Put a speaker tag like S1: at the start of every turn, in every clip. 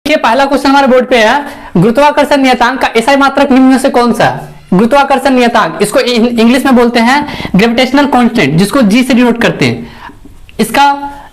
S1: देखिए पहला क्वेश्चन हमारे बोर्ड पे है, गुरुत्वाकर्षण नियतांक का एसआई मात्रक निम्न में से कौन सा है? गुरुत्वाकर्षण नियतांक, इसको इंग्लिश में बोलते हैं ग्रेविटेशनल कांस्टेंट, जिसको जी से डिनोट करते हैं। इसका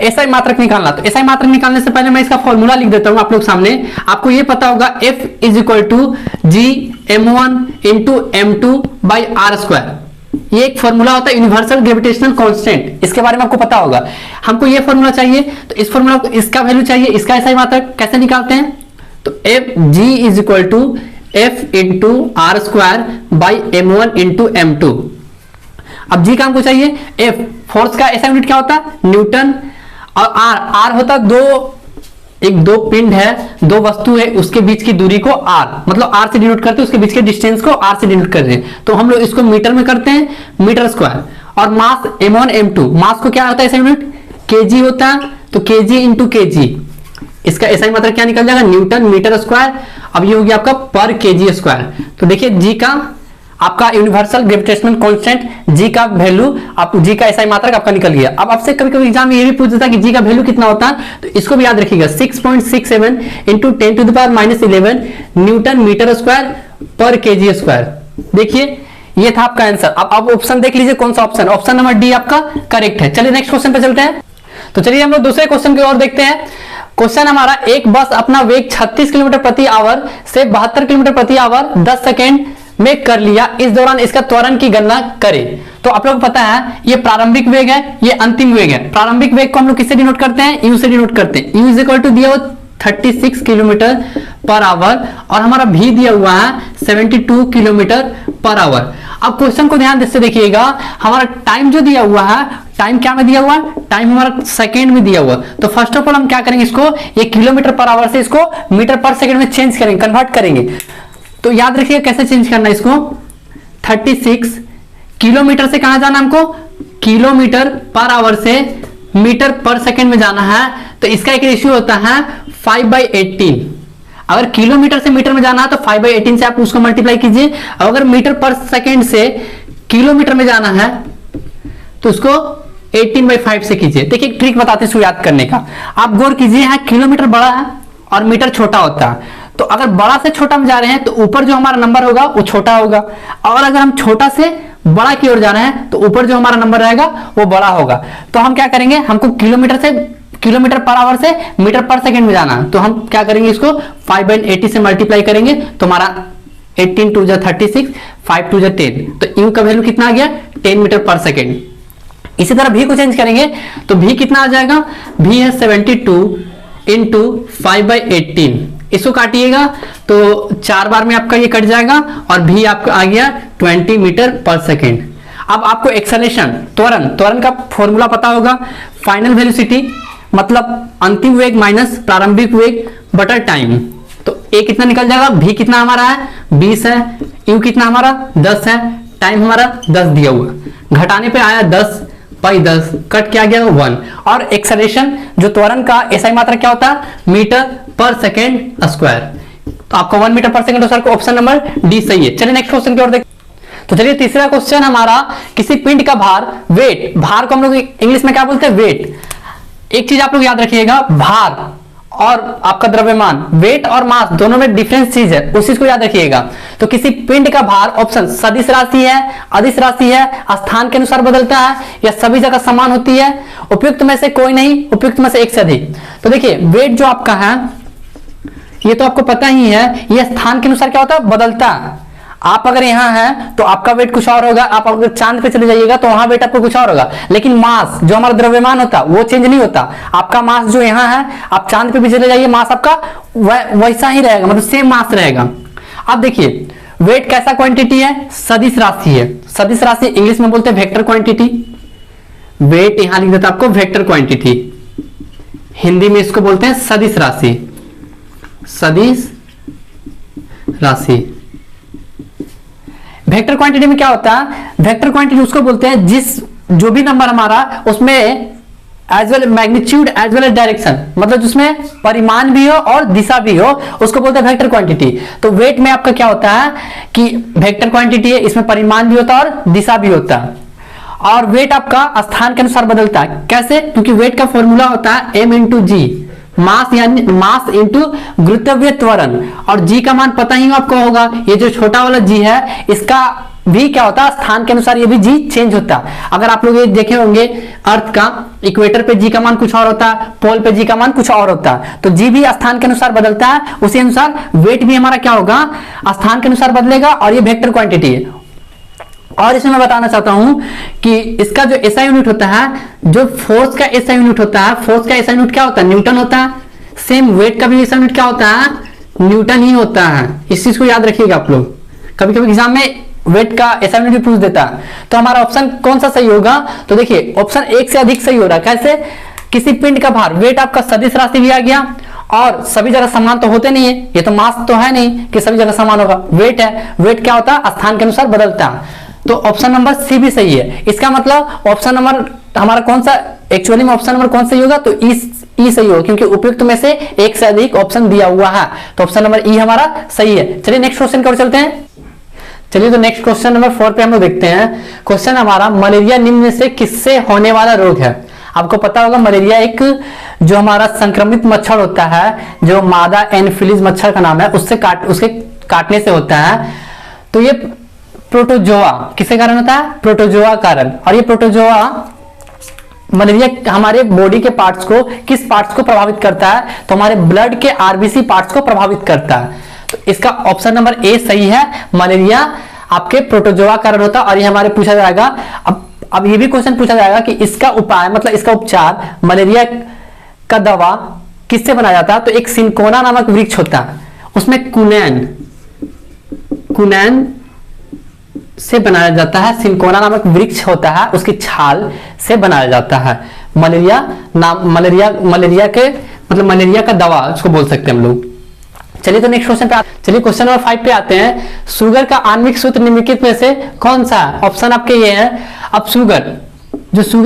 S1: एसआई मात्रक निकालना, तो एसआई मात्रक निकालने से पहले मैं इसका फॉर्मूला लिख देता हूं आप लोग सामने। आपको ये पता होगा F is equal to G m1 into m2 by r square. ये एक फॉर्मूला होता है यूनिवर्सल ग्रेविटेशनल कांस्टेंट, इसके बारे में आपको पता होगा। हमको ये फॉर्मूला चाहिए, तो इस फॉर्मूला को इसका वैल्यू चाहिए, इसका एसआई मात्रक कैसे निकालते हैं? तो F G is equal to F into r square by m1 into m2। अब जी का हमको चाहिए एफ, फोर्स का एसआई यूनिट क्या होता है? न्यूटन, और आर होता दो पिंड है, दो वस्तु है, उसके बीच की दूरी को आर, मतलब आर से डिनोट करते हैं, उसके बीच के डिस्टेंस को आर से डिनोट करते हैं। तो हम लोग इसको मीटर में करते हैं, मीटर स्क्वायर। और मास m1 m2, मास को क्या होता है एसआई यूनिट? केजी होता है, तो केजी इंटू केजी। इसका एसआई मात्रक क्या निकल जाएगा? Newton metre square. अब ये हो गया आपका पर केजी स्क्वायर। तो देखिए जी का आपका यूनिवर्सल ग्रेविटेशनल कांस्टेंट, जी का वैल्यू, आप जी का एसआई मात्रक आपका निकल गया। अब आपसे कभी कभी एग्जाम में ये भी पूछता है कि जी का वैल्यू कितना होता है, तो इसको भी याद रखिएगा 6.67 into 10 to the power -11 newton metre square per KG square. देखिए ये था आपका आंसर। अब आप ऑप्शन देख लीजिए कौन सा ऑप्शन, ऑप्शन नंबर डी आपका करेक्ट है। चलिए नेक्स्ट क्वेश्चन पे चलते हैं। तो चलिए हम लोग दूसरे क्वेश्चन की ओर देखते हैं। क्वेश्चन हमारा, एक बस अपना वेग 36 किलोमीटर प्रति आवर से 72 किलोमीटर प्रति आवर 10 सेकेंड में कर लिया, इस दौरान इसका त्वरण की गणना करें। तो आप लोग पता है ये प्रारंभिक वेग है, ये अंतिम वेग है। प्रारंभिक वेग को हम लोग किससे डिनोट करते हैं? यू से डिनोट करते हैं। यू इज इक्वल टू दिया हुआ 36 किलोमीटर पर आवर, और हमारा भी दिया हुआ है 72 किलोमीटर पर आवर। अब क्वेश्चन को ध्यान से देखिएगा, हमारा टाइम जो दिया हुआ है, टाइम क्या में दिया हुआ है? टाइम हमारा सेकेंड में दिया हुआ। तो फर्स्ट ऑफ ऑल हम क्या करेंगे, इसको ये किलोमीटर पर आवर से इसको मीटर पर सेकेंड में चेंज करेंगे, कन्वर्ट करेंगे। तो याद रखिए कैसे चेंज करना है इसको। 36 किलोमीटर से कहां जाना हमको? किलोमीटर पर आवर से मीटर पर सेकेंड में जाना है। तो इसका एक रेशियो होता है 5/18। अगर किलोमीटर से मीटर में जाना है तो 5/18 से आप उसको मल्टीप्लाई कीजिए। अगर मीटर पर सेकेंड से किलोमीटर में जाना है तो उसको 18/5 से कीजिए। देखिए एक ट्रिक बताते हैं याद करने का। आप गौर कीजिए, यहाँ किलोमीटर बड़ा है और मीटर छोटा होता है। तो अगर बड़ा से छोटा में जा रहे हैं तो ऊपर जो हमारा नंबर होगा वो छोटा होगा, और अगर हम छोटा से बड़ा की ओर जा रहे हैं तो ऊपर जो हमारा नंबर रहेगा वो बड़ा होगा। तो हम क्या करेंगे, हमको किलोमीटर पर आवर से मीटर पर सेकेंड में जाना है, तो हम क्या करेंगे, इसको 5/80 से मल्टीप्लाई करेंगे तो हमारा 18 2 जा 36, 5 2 जा 10। तो यू का वैल्यू कितना आ गया? 10 मीटर पर सेकेंड। इसी तरह भी को चेंज करेंगे तो भी कितना आ जाएगा? भी है 72 इंटू 5/18। इसको काटिएगा तो 4 बार में आपका ये कट जाएगा, और भी आपका आ गया 20 मीटर पर सेकेंड। अब आपको एक्सेलरेशन, त्वरण का फॉर्मूला पता होगा, फाइनल वेलोसिटी मतलब अंतिम वेग माइनस प्रारंभिक वेग बटा टाइम। तो ए कितना निकल जाएगा? भी कितना हमारा है? 20 है। यू कितना हमारा? 10 है। टाइम हमारा 10 दिया हुआ, घटाने पे आया 10/10, कट क्या गया? 1। और एक्सेलरेशन जो त्वरण का एसआई मात्रा क्या होता है? मीटर पर सेकेंड स्क्वायर। तो आपका 1 मीटर पर second square, option number D सही है। चलिए नेक्स्ट क्वेश्चन की ओर देखते हैं। तो चलिए तीसरा क्वेश्चन हमारा, किसी पिंड का भार, वेट, भार को हम लोग इंग्लिश में क्या बोलते हैं? वेट। एक चीज आप लोग याद रखिएगा, भार और आपका द्रव्यमान, वेट और मास दोनों में डिफरेंस चीज है, उस चीज को याद रखिएगा। तो किसी पिंड का भार, ऑप्शन सदिश राशि है, अदिश राशि है, स्थान के अनुसार बदलता है, या सभी जगह समान होती है, उपयुक्त में से कोई नहीं, उपयुक्त में से एक से अधिक। तो देखिए वेट जो आपका है ये तो आपको पता ही है, ये स्थान के अनुसार क्या होता है? बदलता है। आप अगर यहाँ हैं तो आपका वेट कुछ और होगा, आप अगर चांद पे चले जाइएगा तो वहां वेट आपको कुछ और होगा। लेकिन मास जो हमारा द्रव्यमान होता है वो चेंज नहीं होता। आपका मास जो यहाँ है, आप चांद पे भी चले जाइए, मास आपका वैसा ही रहेगा, मतलब सेम मास रहेगा। अब देखिए वेट कैसा क्वांटिटी है? सदिश राशि है। सदिश राशि इंग्लिश में बोलते हैं वेक्टर क्वांटिटी। वेट यहां लिख देता आपको वेक्टर क्वांटिटी, हिंदी में इसको बोलते हैं सदिश राशि। सदिश राशि वेक्टर क्वांटिटी में क्या होता है? वेक्टर क्वांटिटी उसको बोलते हैं जो भी नंबर हमारा उसमें as well magnitude as well as direction, मतलब जिसमें परिमाण भी हो और दिशा भी हो, उसको बोलते हैं वेक्टर क्वांटिटी। तो वेट में आपका क्या होता है कि वेक्टर क्वांटिटी है, इसमें परिमाण भी होता है और दिशा भी होता है। और वेट आपका स्थान के अनुसार बदलता है। कैसे? क्योंकि वेट का फॉर्मूला होता है m इंटू जी, मास यानी मास इंटू गुरुत्वीय त्वरण, और जी का मान पता ही आपको होगा, ये जो छोटा वाला जी है इसका भी क्या होता है, स्थान के अनुसार ये भी जी चेंज होता है। अगर आप लोग ये देखे होंगे अर्थ का इक्वेटर पे जी का मान कुछ और होता है, पोल पे जी का मान कुछ और होता है, तो जी भी स्थान के अनुसार बदलता है, उसी अनुसार वेट भी हमारा क्या होगा, स्थान के अनुसार बदलेगा, और ये वेक्टर क्वांटिटी है। और इसमें मैं बताना चाहता हूं कि इसका जो एसआई यूनिट होता है, जो फोर्स का एसआई यूनिट होता है, फोर्स का एसआई यूनिट क्या होता है, न्यूटन होता है। सेम वेट का भी एसआई यूनिट क्या होता है, न्यूटन ही होता है। इस चीज को याद रखिएगा आप लोग, कभी कभी एग्जाम में वेट का एसआई यूनिट भी पूछ देता है। तो हमारा ऑप्शन कौन सा सही होगा, तो देखिए ऑप्शन एक से अधिक सही हो रहा है। कैसे, किसी पिंड का भार, वेट आपका सदिश राशि भी आ गया, और सभी जगह समान तो होते नहीं है, ये तो मास तो है नहीं कि सभी जगह समान होगा, वेट है, वेट क्या होता है, स्थान के अनुसार बदलता है। तो ऑप्शन नंबर सी भी सही है। इसका मतलब ऑप्शन नंबर हमारा कौन सा, एक्चुअली में ऑप्शन नंबर कौन सही होगा, तो ई सही होगा, क्योंकि उपयुक्त में से एक से अधिक ऑप्शन दिया हुआ है, तो ऑप्शन नंबर ई हमारा सही है। चलिए नेक्स्ट क्वेश्चन की ओर चलते हैं। चलिए तो नेक्स्ट क्वेश्चन नंबर 4 पे हम लोग देखते हैं। क्वेश्चन हमारा, मलेरिया निम्न में से किससे होने वाला रोग है। आपको पता होगा मलेरिया एक जो हमारा संक्रमित मच्छर होता है, जो मादा एनफिलीज मच्छर का नाम है, उसके काटने से होता है। तो ये प्रोटोजोआ किसके कारण होता है, प्रोटोजोआ कारण। और ये प्रोटोजोआ मलेरिया हमारे बॉडी के पार्ट्स को, किस पार्ट्स को प्रभावित करता है, तो हमारे ब्लड के आरबीसी पार्ट्स को प्रभावित करता है। तो इसका ऑप्शन नंबर ए सही है, मलेरिया आपके प्रोटोजोआ कारण होता है। और ये हमारे पूछा जाएगा, अब ये भी क्वेश्चन पूछा जाएगा कि इसका उपाय मतलब इसका उपचार, मलेरिया का दवा किससे बनाया जाता है। तो एक सिंकोना नामक वृक्ष होता है, उसमें कुनैन से बनाया जाता है। सिंकोना नामक वृक्ष होता है, उसकी छाल से बनाया जाता है। मलेरिया के मतलब मलेरिया का दवा उसको बोल सकते हैं हम लोग। चलिए तो नेक्स्ट क्वेश्चन पे चलिए क्वेश्चन नंबर 5 पे आते हैं। शुगर का आणविक सूत्र निम्नलिखित में से कौन सा है। ऑप्शन आपके ये है। अब शुगर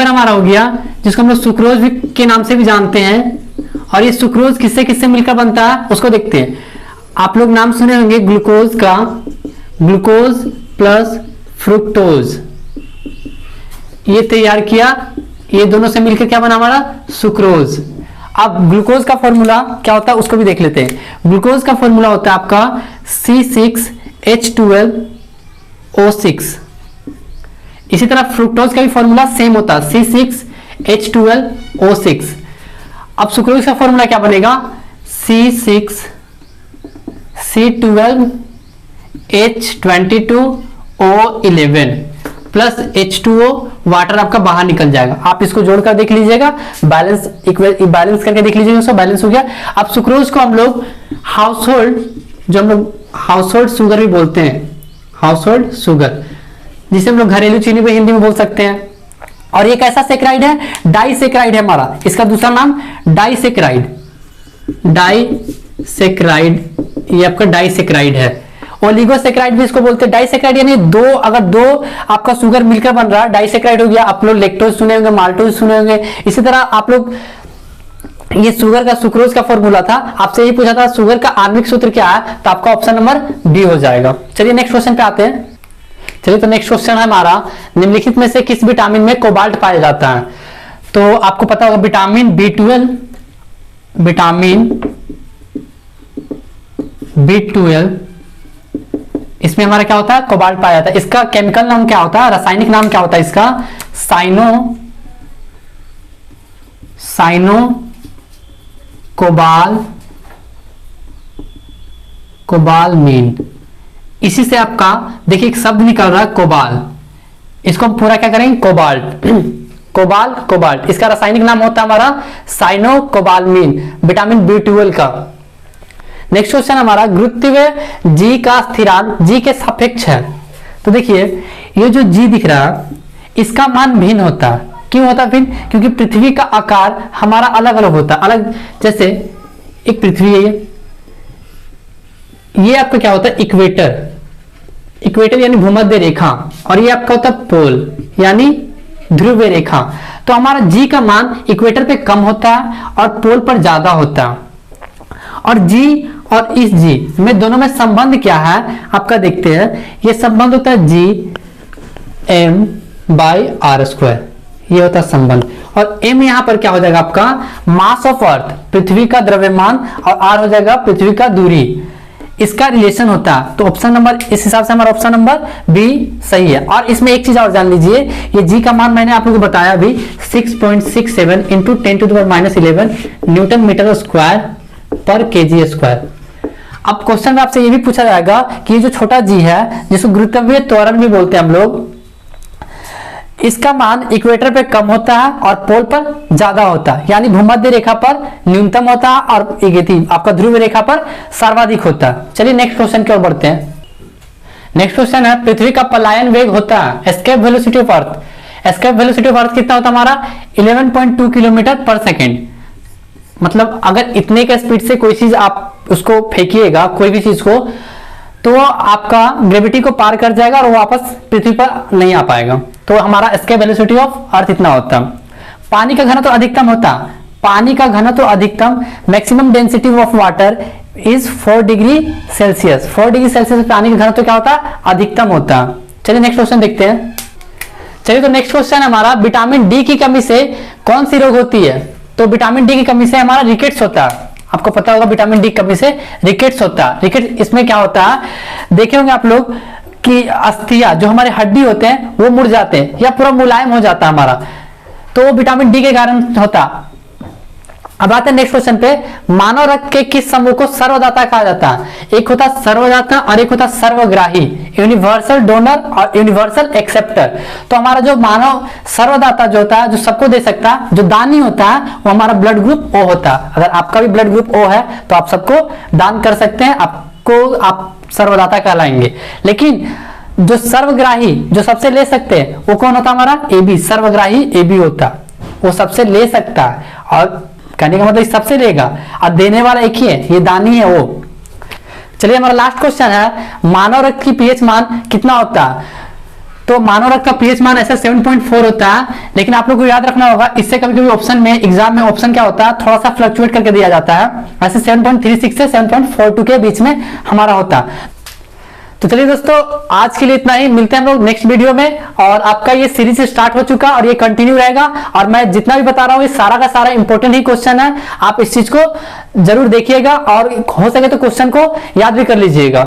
S1: हमारा हो गया, जिसको हम लोग सुक्रोज भी के नाम से भी जानते हैं, और ये सुक्रोज किससे किससे मिलकर बनता है उसको देखते हैं। आप लोग नाम सुने होंगे ग्लूकोज का, ग्लूकोज प्लस फ्रुक्टोज, ये तैयार किया, ये दोनों से मिलकर क्या बना हमारा, सुक्रोज। अब ग्लूकोज का फॉर्मूला क्या होता है उसको भी देख लेते हैं। ग्लूकोज का फॉर्मूला होता है आपका C6H12O6। इसी तरह फ्रुक्टोज का भी फॉर्मूला सेम होता है, C6H12O6। अब सुक्रोज का फॉर्मूला क्या बनेगा, C6C12H22O11 प्लस H2O, वाटर आपका बाहर निकल जाएगा। आप इसको जोड़कर देख लीजिएगा, बैलेंस करके देख लीजिएगा, उसका बैलेंस हो गया। अब सुक्रोज को हम लोग हाउसहोल्ड शुगर भी बोलते हैं, हाउसहोल्ड शुगर, जिसे हम लोग घरेलू चीनी भी हिंदी में बोल सकते हैं। और ये कैसा सेक्राइड है, डाइसेक्राइड है हमारा, इसका दूसरा नाम डाइसेक्राइड, ये आपका डाइसेक्राइड है। ओलिगोसेक्राइड भी इसको बोलते हैं। डाइसेक्राइड यानी अगर दो आपका शुगर मिलकर बन रहा है, डाइसेक्राइड हो गया। आप लोग लेक्टोज सुने होंगे, माल्टोज सुने होंगे। इसी तरह आप लोग ये शुगर का, सुक्रोज का फॉर्मूला था, आपसे ये पूछा था शुगर का आणविक सूत्र क्या है, तो आपका ऑप्शन नंबर बी हो जाएगा। चलिए नेक्स्ट क्वेश्चन पे आते हैं। चलिए तो नेक्स्ट क्वेश्चन है हमारा, निम्नलिखित में से किस विटामिन में कोबाल्ट पाया जाता है। तो आपको पता होगा विटामिन B12 इसमें हमारा क्या होता है, कोबाल्ट पाया जाता है। इसका केमिकल नाम क्या होता है, रासायनिक नाम क्या होता है इसका, कोबालमीन। इसी से आपका देखिए एक शब्द निकल रहा है कोबाल, इसको हम पूरा क्या करेंगे, कोबाल्ट। इसका रासायनिक नाम होता है हमारा साइनोकोबालमीन, विटामिन B12 का। नेक्स्ट क्वेश्चन हमारा, गुरुत्वीय जी का स्थिरांक जी के सापेक्ष है। तो देखिए ये जो जी दिख रहा है इसका मान भिन्न होता है। क्यों होता है भिन्न, क्योंकि पृथ्वी का आकार हमारा अलग अलग होता है। अलग जैसे एक पृथ्वी है, ये आपका क्या होता है, इक्वेटर यानी भूमध्य रेखा, और ये आपका होता है पोल यानी ध्रुवीय रेखा। तो हमारा जी का मान इक्वेटर पे कम होता है और पोल पर ज्यादा होता है। और जी और इस जी में दोनों में संबंध क्या है आपका देखते हैं। ये संबंध होता है G m/r², ये होता है संबंध। और m यहां पर क्या हो जाएगा आपका मास ऑफ अर्थ, पृथ्वी का द्रव्यमान, और r हो जाएगा पृथ्वी का दूरी, इसका रिलेशन होता है। तो ऑप्शन नंबर, इस हिसाब से हमारा ऑप्शन नंबर बी सही है। और इसमें एक चीज और जान लीजिए, ये जी का मान मैंने आप लोगों को बताया अभी 6.67 into 10⁻11 Newton metre square per KG square. अब क्वेश्चन में आपसे ये भी पूछा जाएगा कि ये जो छोटा जी है, जिसको गुरुत्वीय त्वरण भी बोलते हैं हम लोग, इसका मान इक्वेटर पे कम होता है और पोल पर ज्यादा होता है, यानी भूमध्य रेखा पर न्यूनतम होता है और आपका ध्रुव रेखा पर सर्वाधिक होता है। चलिए नेक्स्ट क्वेश्चन की ओर बढ़ते हैं। नेक्स्ट क्वेश्चन है, पृथ्वी का पलायन वेग होता है, escape velocity of earth. Escape velocity of earth कितना होता है हमारा 11.2 किलोमीटर पर सेकेंड। मतलब अगर इतने के स्पीड से कोई चीज आप उसको फेंकिएगा, कोई भी चीज को, तो आपका ग्रेविटी को पार कर जाएगा और वो वापस पृथ्वी पर नहीं आ पाएगा। तो हमारा एस्केप वेलोसिटी ऑफ अर्थ इतना होता है। पानी का घनत्व अधिकतम होता, पानी का घनत्व अधिकतम, maximum density of water is 4 degree Celsius. 4 degree Celsius पानी का घनत्व क्या होता है, अधिकतम होता है। चलिए नेक्स्ट क्वेश्चन देखते हैं। चलिए तो नेक्स्ट क्वेश्चन है हमारा, विटामिन डी की कमी से कौन सी रोग होती है। तो विटामिन डी की कमी से हमारा रिकेट्स होता है। आपको पता होगा विटामिन डी की कमी से रिकेट्स होता है। रिकेट्स इसमें क्या होता है, देखे होंगे आप लोग कि अस्थियां, जो हमारे हड्डी होते हैं वो मुड़ जाते हैं या पूरा मुलायम हो जाता है हमारा, तो विटामिन डी के कारण होता। अब आते हैं नेक्स्ट क्वेश्चन पे, मानव रक्त के किस समूह को सर्वदाता कहा जाता है। एक होता सर्वदाता और एक होता सर्वग्राही, यूनिवर्सल डोनर और यूनिवर्सल एक्सेप्टर। तो हमारा जो मानव सर्वदाता जो होता है, जो सबको दे सकता है, जो दानी होता है, वो हमारा ब्लड ग्रुप ओ होता है। अगर आपका भी ब्लड ग्रुप ओ है तो आप सबको दान कर सकते हैं, आपको आप सर्वदाता कहलाएंगे। लेकिन जो सर्वग्राही, जो सबसे ले सकते हैं, वो कौन होता हमारा एबी, सर्वग्राही एबी होता, वो सबसे ले सकता है। और कहने का मतलब सबसे लेगा, और देने वाला एक ही है, ये दानी है वो। चलिए हमारा लास्ट क्वेश्चन है, मानव रक्त की पीएच मान कितना होता है। तो मानव रक्त का पीएच मान ऐसा 7.4 होता है, लेकिन आप लोग को याद रखना होगा, इससे कभी कभी ऑप्शन में, एग्जाम में ऑप्शन क्या होता है, थोड़ा सा फ्लक्चुएट करके दिया जाता है। ऐसे 7.36 से 7.42 के बीच में हमारा होता है। तो चलिए दोस्तों, आज के लिए इतना ही, मिलते हैं हम लोग नेक्स्ट वीडियो में। और आपका ये सीरीज स्टार्ट हो चुका और ये कंटिन्यू रहेगा, और मैं जितना भी बता रहा हूँ ये सारा का सारा इंपॉर्टेंट ही क्वेश्चन है। आप इस चीज को जरूर देखिएगा और हो सके तो क्वेश्चन को याद भी कर लीजिएगा।